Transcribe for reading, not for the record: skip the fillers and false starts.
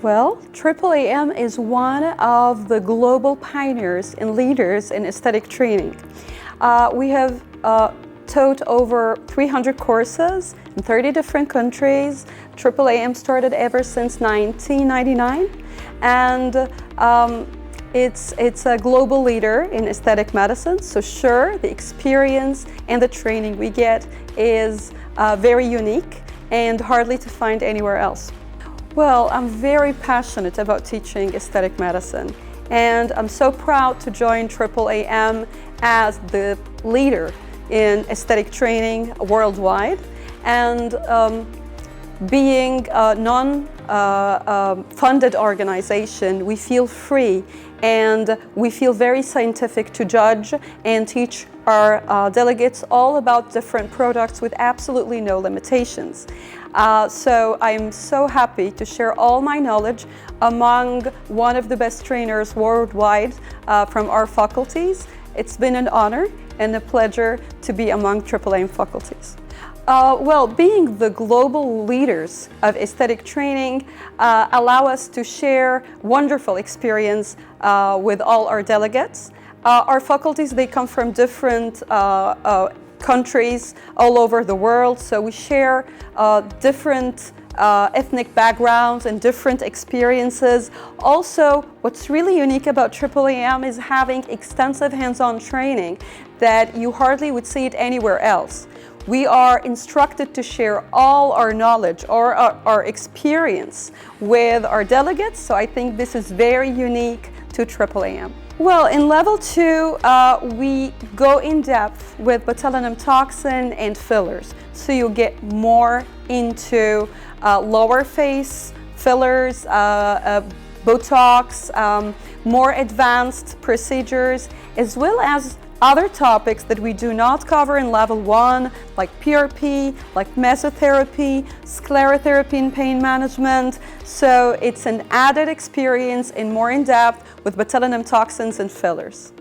Well, AAAM is one of the global pioneers and leaders in aesthetic training. We have taught over 300 courses in 30 different countries. AAAM started ever since 1999, and it's a global leader in aesthetic medicine. So sure, the experience and the training we get is very unique and hardly to find anywhere else. Well, I'm very passionate about teaching aesthetic medicine, and I'm so proud to join AAAM as the leader in aesthetic training worldwide. And being a non-funded organization, we feel free and we feel very scientific to judge and teach our delegates all about different products with absolutely no limitations. So I'm so happy to share all my knowledge among one of the best trainers worldwide from our faculties. It's been an honor and a pleasure to be among AAAM faculties. Well, being the global leaders of aesthetic training allow us to share wonderful experience with all our delegates. Our faculties, they come from different countries all over the world, so we share different ethnic backgrounds and different experiences. Also, what's really unique about AAAM is having extensive hands-on training that you hardly would see it anywhere else. We are instructed to share all our knowledge or our experience with our delegates, so I think this is very unique to AAAM. Well, in level 2, we go in depth with botulinum toxin and fillers. So you get more into lower face fillers, Botox, more advanced procedures, as well as other topics that we do not cover in level 1, like PRP, like mesotherapy, sclerotherapy and pain management. So it's an added experience and more in depth with botulinum toxins and fillers.